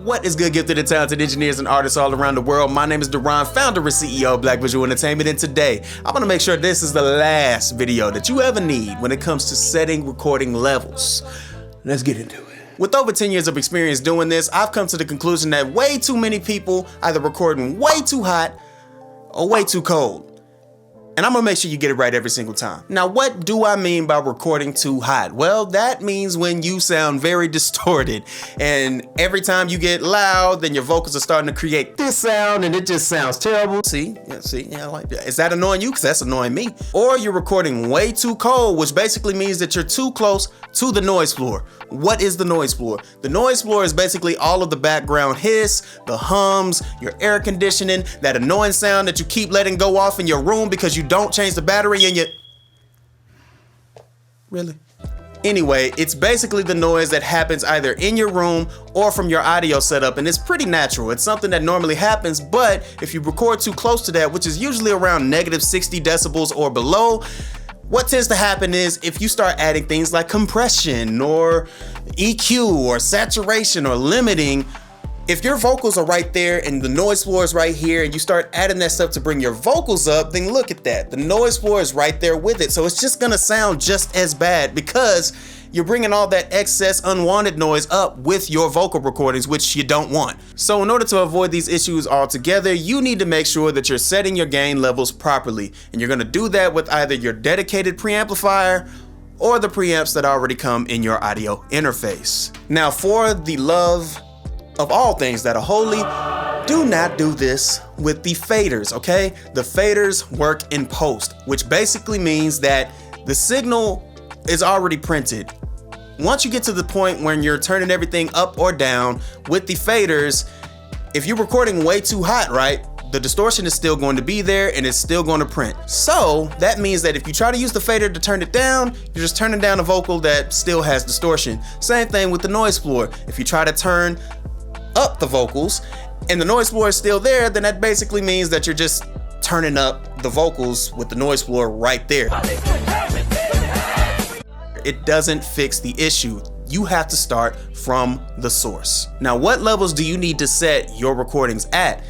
What is good, gifted and talented engineers and artists all around the world? My name is Deron, founder and CEO of Black Visual Entertainment, and today I'm gonna make sure this is the last video that you ever need when it comes to setting recording levels. Let's get into it. With over 10 years of experience doing this, I've come to the conclusion that way too many people either recording way too hot or way too cold. And I'm gonna make sure you get it right every single time. Now, what do I mean by recording too hot? Well, that means when you sound very distorted, and every time you get loud, then your vocals are starting to create this sound and it just sounds terrible. See, I like that. Is that annoying you? Because that's annoying me. Or you're recording way too cold, which basically means that you're too close to the noise floor. What is the noise floor? The noise floor is basically all of the background hiss, the hums, your air conditioning, that annoying sound that you keep letting go off in your room because you don't change the battery in your... Really? Anyway, it's basically the noise that happens either in your room or from your audio setup, and it's pretty natural. It's something that normally happens, but if you record too close to that, which is usually around negative 60 decibels or below, what tends to happen is if you start adding things like compression or EQ or saturation or limiting, if your vocals are right there and the noise floor is right here and you start adding that stuff to bring your vocals up, then look at that. The noise floor is right there with it. So it's just gonna sound just as bad because you're bringing all that excess unwanted noise up with your vocal recordings, which you don't want. So in order to avoid these issues altogether, you need to make sure that you're setting your gain levels properly. And you're gonna do that with either your dedicated preamplifier or the preamps that already come in your audio interface. Now, for the love of all things that are holy, do not do this with the faders, okay? The faders work in post, which basically means that the signal is already printed. Once you get to the point when you're turning everything up or down with the faders, if you're recording way too hot, right, the distortion is still going to be there and it's still going to print. So that means that if you try to use the fader to turn it down, you're just turning down a vocal that still has distortion. Same thing with the noise floor. If you try to turn up the vocals and the noise floor is still there, then that basically means that you're just turning up the vocals with the noise floor right there. It doesn't fix the issue. You have to start from the source. Now, what levels do you need to set your recordings at?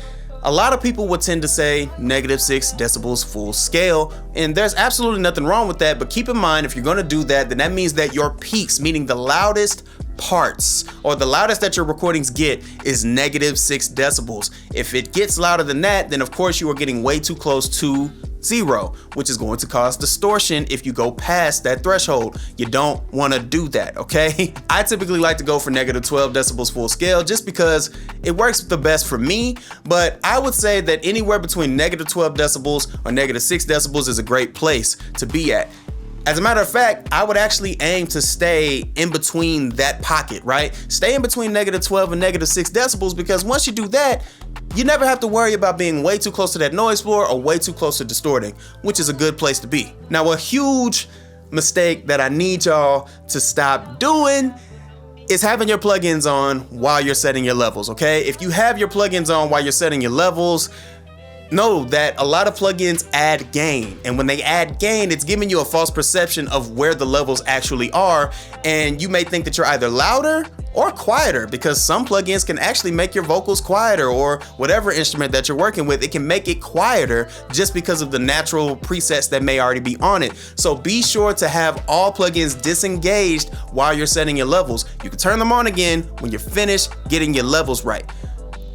A lot of people would tend to say -6 decibels full scale, and there's absolutely nothing wrong with that, but keep in mind, if you're gonna do that, then that means that your peaks, meaning the loudest parts or the loudest that your recordings get, is -6 decibels. If it gets louder than that, then of course you are getting way too close to 0, which is going to cause distortion if you go past that threshold. You don't want to do that, okay? I typically like to go for -12 decibels full scale just because it works the best for me, but I would say that anywhere between -12 decibels or -6 decibels is a great place to be at. As a matter of fact, I would actually aim to stay in between that pocket, right? Stay in between -12 and -6 decibels, because once you do that, you never have to worry about being way too close to that noise floor or way too close to distorting, which is a good place to be. Now, a huge mistake that I need y'all to stop doing is having your plugins on while you're setting your levels, okay? If you have your plugins on while you're setting your levels, know that a lot of plugins add gain, and when they add gain, it's giving you a false perception of where the levels actually are, and you may think that you're either louder or quieter, because some plugins can actually make your vocals quieter, or whatever instrument that you're working with, it can make it quieter just because of the natural presets that may already be on it. So be sure to have all plugins disengaged while you're setting your levels. You can turn them on again when you're finished getting your levels right.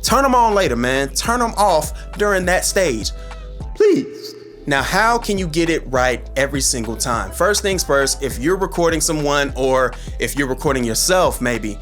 Turn them on later, man. Turn them off during that stage, please. Now, how can you get it right every single time? First things first, if you're recording someone or if you're recording yourself, maybe,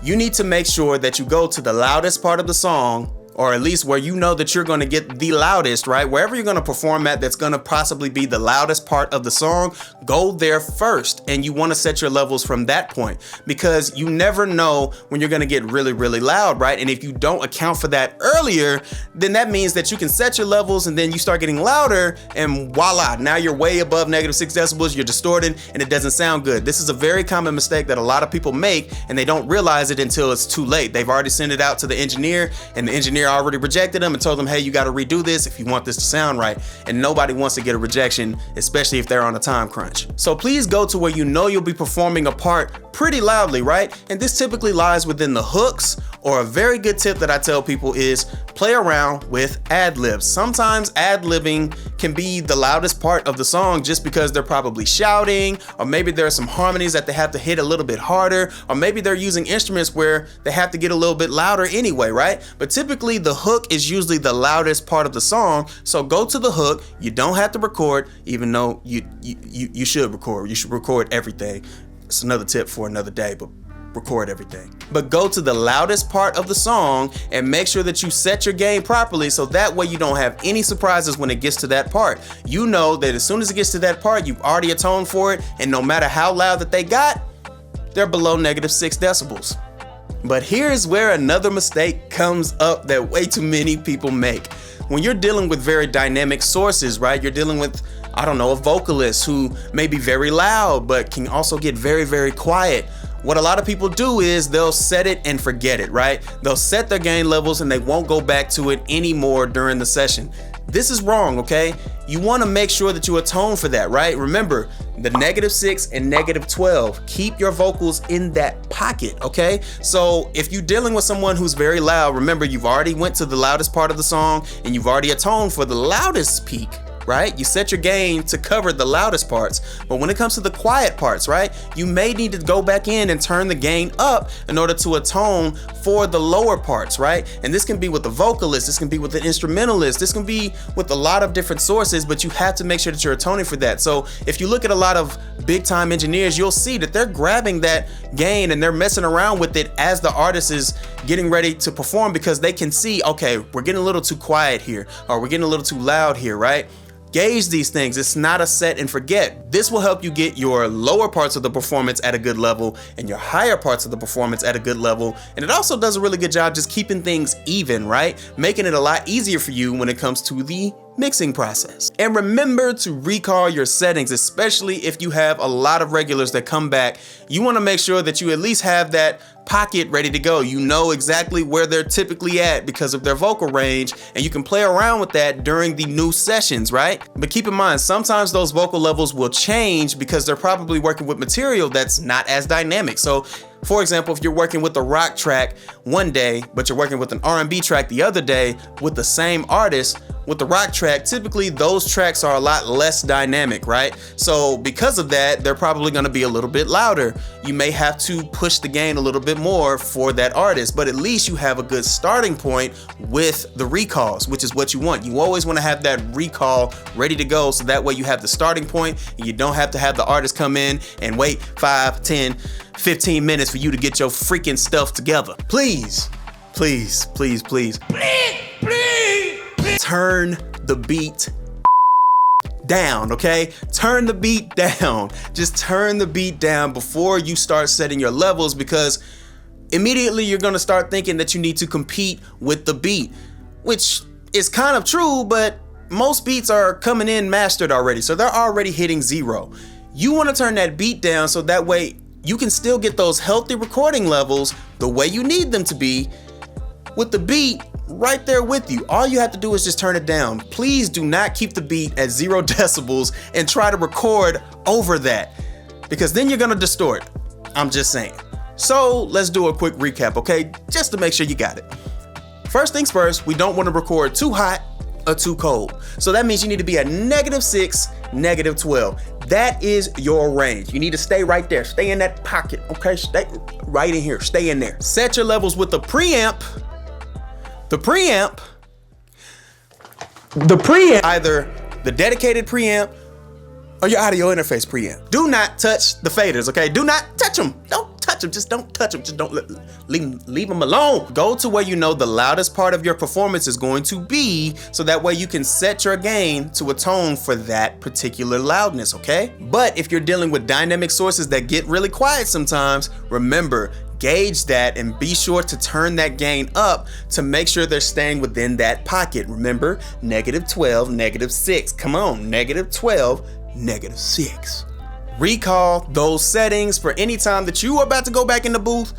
you need to make sure that you go to the loudest part of the song, or at least where you know that you're gonna get the loudest, right? Wherever you're gonna perform at, that's gonna possibly be the loudest part of the song, go there first. And you wanna set your levels from that point, because you never know when you're gonna get really, really loud, right? And if you don't account for that earlier, then that means that you can set your levels and then you start getting louder and voila, now you're way above -6 decibels, you're distorted and it doesn't sound good. This is a very common mistake that a lot of people make, and they don't realize it until it's too late. They've already sent it out to the engineer, and the engineer engineer already rejected them and told them, hey, you got to redo this if you want this to sound right. And nobody wants to get a rejection, especially if they're on a time crunch. So please go to where you know you'll be performing a part pretty loudly, right? And this typically lies within the hooks, or a very good tip that I tell people is play around with ad-libs. Sometimes ad-libbing can be the loudest part of the song just because they're probably shouting, or maybe there are some harmonies that they have to hit a little bit harder, or maybe they're using instruments where they have to get a little bit louder anyway, right? But typically the hook is usually the loudest part of the song. So go to the hook. You don't have to record, even though you should record. You should record everything. It's another tip for another day, but record everything. But go to the loudest part of the song and make sure that you set your gain properly, so that way you don't have any surprises when it gets to that part. You know that as soon as it gets to that part, you've already atoned for it, and no matter how loud that they got, they're below -6 decibels. But here's where another mistake comes up that way too many people make. When you're dealing with very dynamic sources, right? You're dealing with, I don't know, a vocalist who may be very loud but can also get very, very quiet. What a lot of people do is they'll set it and forget it, right? They'll set their gain levels and they won't go back to it anymore during the session. This is wrong, okay? You want to make sure that you atone for that, right? Remember, the -6 and -12, keep your vocals in that pocket, okay? So if you're dealing with someone who's very loud, remember, you've already went to the loudest part of the song and you've already atoned for the loudest peak, right? You set your gain to cover the loudest parts. But when it comes to the quiet parts, right, you may need to go back in and turn the gain up in order to atone for the lower parts, right? And this can be with the vocalist, this can be with the instrumentalist, this can be with a lot of different sources, but you have to make sure that you're atoning for that. So if you look at a lot of big time engineers, you'll see that they're grabbing that gain and they're messing around with it as the artist is getting ready to perform, because they can see, okay, we're getting a little too quiet here, or we're getting a little too loud here, right? Gauge these things. It's not a set and forget. This will help you get your lower parts of the performance at a good level and your higher parts of the performance at a good level. And it also does a really good job just keeping things even, right? Making it a lot easier for you when it comes to the mixing process. And remember to recall your settings, especially if you have a lot of regulars that come back. You want to make sure that you at least have that pocket ready to go. You know exactly where they're typically at because of their vocal range, and you can play around with that during the new sessions, right? But keep in mind, sometimes those vocal levels will change because they're probably working with material that's not as dynamic. So for example, if you're working with a rock track one day, but you're working with an R&B track the other day with the same artist, with the rock track, typically those tracks are a lot less dynamic, right? So because of that, they're probably going to be a little bit louder. You may have to push the gain a little bit more for that artist, but at least you have a good starting point with the recalls, which is what you want. You always want to have that recall ready to go, so that way you have the starting point and you don't have to have the artist come in and wait 5, 10, 15 minutes for you to get your freaking stuff together. Please, please, please, please, please, please, please turn the beat down, okay? Turn the beat down. Just turn the beat down before you start setting your levels, because immediately you're gonna start thinking that you need to compete with the beat, which is kind of true, but most beats are coming in mastered already, so they're already hitting 0. You wanna turn that beat down so that way you can still get those healthy recording levels the way you need them to be, with the beat right there with you. All you have to do is just turn it down. Please do not keep the beat at 0 decibels and try to record over that, because then you're gonna distort. I'm just saying. So let's do a quick recap, okay? Just to make sure you got it. First things first, we don't want to record too hot or too cold. So that means you need to be at -6, -12. That is your range. You need to stay right there. Stay in that pocket, okay? Stay right in here. Stay in there. Set your levels with the preamp. The preamp, either the dedicated preamp or your audio interface preamp. Do not touch the faders, okay? Do not touch them. Don't touch them. Just don't touch them. Just don't leave them alone. Go to where you know the loudest part of your performance is going to be, so that way you can set your gain to atone for that particular loudness, okay? But if you're dealing with dynamic sources that get really quiet sometimes, remember, gauge that and be sure to turn that gain up to make sure they're staying within that pocket. Remember, -12, -6. Come on, -12, -6. Recall those settings for any time that you are about to go back in the booth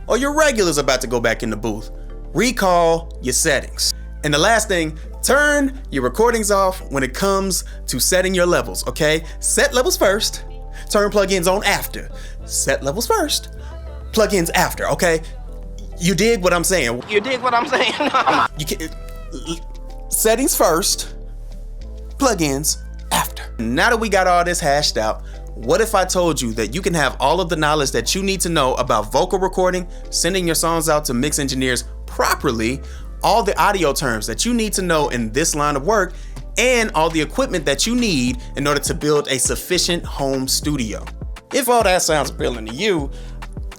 or your regulars about to go back in the booth. recall your settings. And the last thing, turn your recordings off when it comes to setting your levels, okay? Set levels first, turn plugins on after. Set levels first, plugins after, okay? You dig what I'm saying? You dig what I'm saying? You can, settings first, plugins after. Now that we got all this hashed out, what if I told you that you can have all of the knowledge that you need to know about vocal recording, sending your songs out to mix engineers properly, all the audio terms that you need to know in this line of work, and all the equipment that you need in order to build a sufficient home studio? If all that sounds appealing to you,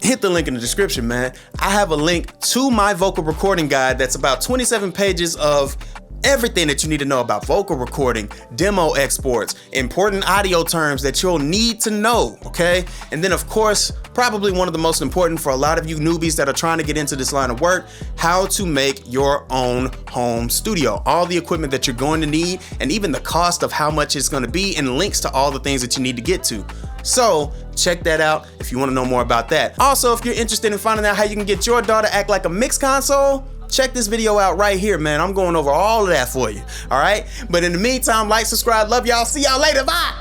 hit the link in the description, man. I have a link to my vocal recording guide that's about 27 pages of everything that you need to know about vocal recording, demo exports, important audio terms that you'll need to know, okay? And then of course, probably one of the most important for a lot of you newbies that are trying to get into this line of work, how to make your own home studio. All the equipment that you're going to need, and even the cost of how much it's gonna be, and links to all the things that you need to get to. So check that out if you wanna know more about that. Also, if you're interested in finding out how you can get your DAW to act like a mix console, check this video out right here, man. I'm going over all of that for you, all right? But in the meantime, like, subscribe, love y'all. See y'all later, bye.